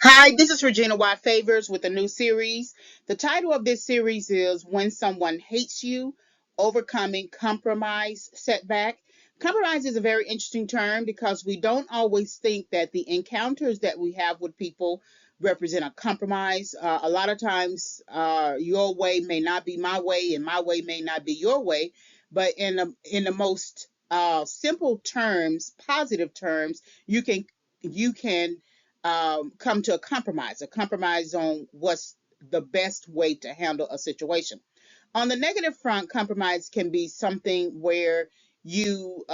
Hi, this is Regina Y. Favors with a new series. The title of this series is When Someone Hates You, Overcoming Compromise Setback. Compromise is a very interesting term because we don't always think that the encounters that we have with people represent a compromise. A lot of times, your way may not be my way, and my way may not be your way. But in the most simple terms, positive terms, you can come to a compromise on what's the best way to handle a situation. On the negative front, compromise can be something where you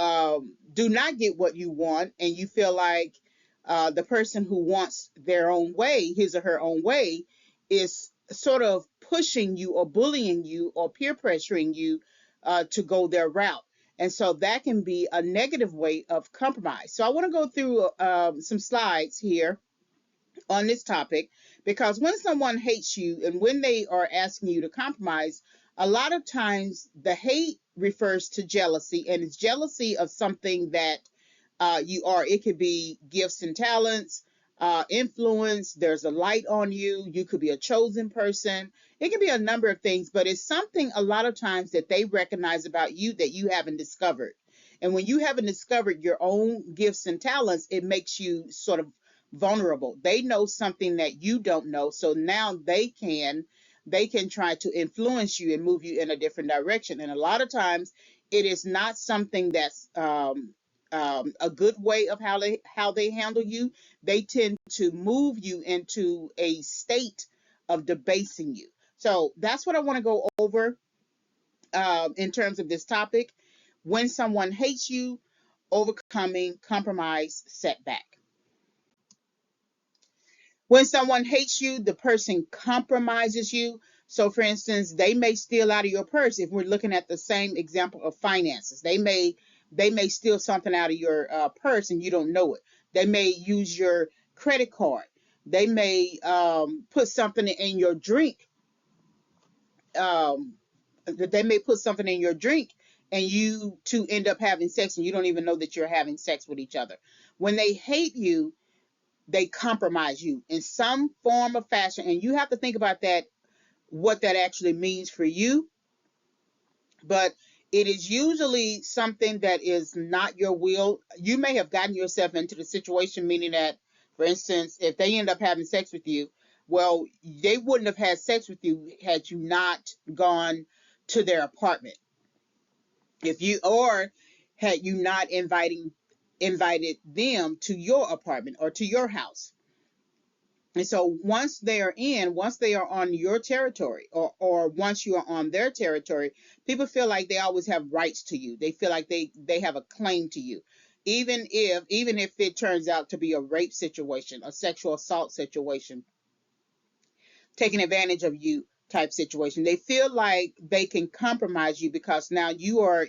do not get what you want, and you feel like the person who wants their own way, his or her own way, is sort of pushing you or bullying you or peer pressuring you to go their route. And so that can be a negative way of compromise. So I want to go through some slides here on this topic because when someone hates you and when they are asking you to compromise, a lot of times the hate refers to jealousy, and it's jealousy of something that you are. It could be gifts and talents, influence. There's a light on you. You could be a chosen person. It can be a number of things, but it's something a lot of times that they recognize about you that you haven't discovered. And when you haven't discovered your own gifts and talents, it makes you sort of vulnerable. They know something that you don't know, so now they can try to influence you and move you in a different direction. And a lot of times, it is not something that's a good way of how they handle you. They tend to move you into a state of debasing you. So that's what I want to go over in terms of this topic. When someone hates you, overcoming compromise setback. When someone hates you, the person compromises you. So, for instance, they may steal out of your purse. If we're looking at the same example of finances, they may steal something out of your purse and you don't know it. They may use your credit card. They may put something in your drink. Um, they may put something in your drink, and you two end up having sex, and you don't even know that you're having sex with each other. When they hate you, they compromise you in some form or fashion, and you have to think about that, what that actually means for you. But it is usually something that is not your will. You may have gotten yourself into the situation, meaning that, for instance, if they end up having sex with you, well, they wouldn't have had sex with you had you not gone to their apartment. If you or had you not invited them to your apartment or to your house. And so once they are on your territory, or once you are on their territory, people feel like they always have rights to you. They feel like they have a claim to you. Even if it turns out to be a rape situation, a sexual assault situation, taking advantage of you type situation, they feel like they can compromise you because now you are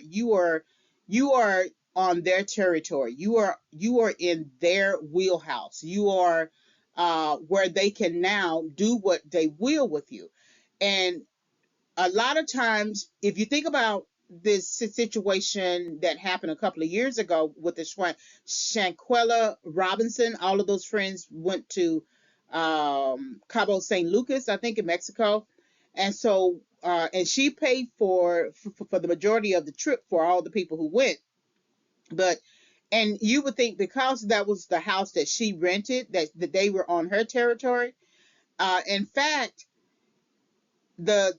on their territory. You are in their wheelhouse. You are where they can now do what they will with you. And a lot of times, if you think about this situation that happened a couple of years ago with the Shanquella Robinson, all of those friends went to Cabo San Lucas, I think, in Mexico. And so, and she paid for the majority of the trip for all the people who went. But and you would think because that was the house that she rented, that they were on her territory. In fact, the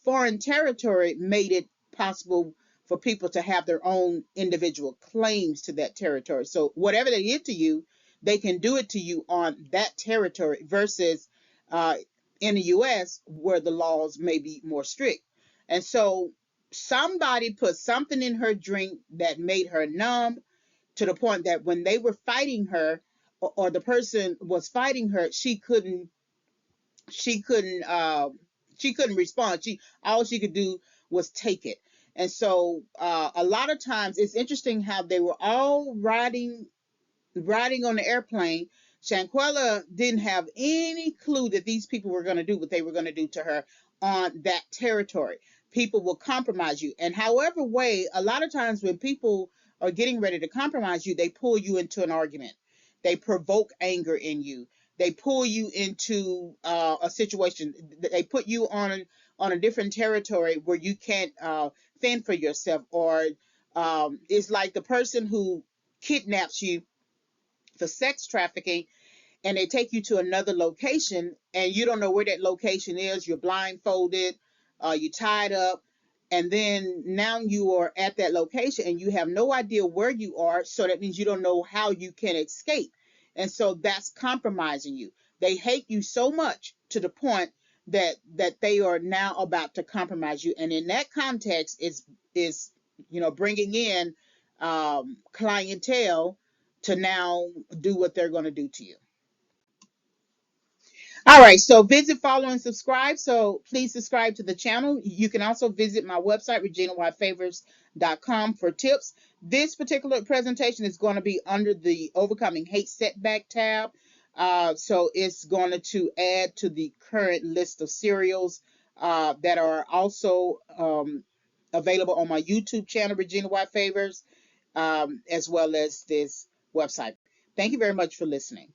foreign territory made it possible for people to have their own individual claims to that territory. So whatever they did to you, they can do it to you on that territory versus uh, in the U.S. where the laws may be more strict. And so somebody put something in her drink that made her numb to the point that when they were fighting her, or the person was fighting her, she couldn't uh she couldn't respond. All she could do was take it. And so a lot of times it's interesting how they were all riding on the airplane. Shanquella didn't have any clue that these people were going to do what they were going to do to her on that territory. People will compromise you, and however way, a lot of times when people are getting ready to compromise you, they pull you into an argument. They provoke anger in you. they pull you into a situation. They put you on a different territory where you can't fend for yourself, or it's like the person who kidnaps you for sex trafficking, and they take you to another location and you don't know where that location is. You're blindfolded, you're tied up, and then now you are at that location and you have no idea where you are. So that means you don't know how you can escape. And so that's compromising you. They hate you so much to the point that they are now about to compromise you. And in that context is bringing in clientele to now do what they're going to do to you. All right, so visit, follow, and subscribe. So please subscribe to the channel. You can also visit my website, reginawhitefavors.com, for tips. This particular presentation is going to be under the Overcoming Hate Setback tab. So it's going to add to the current list of serials that are also available on my YouTube channel, Regina White Favors, as well as this website. Thank you very much for listening.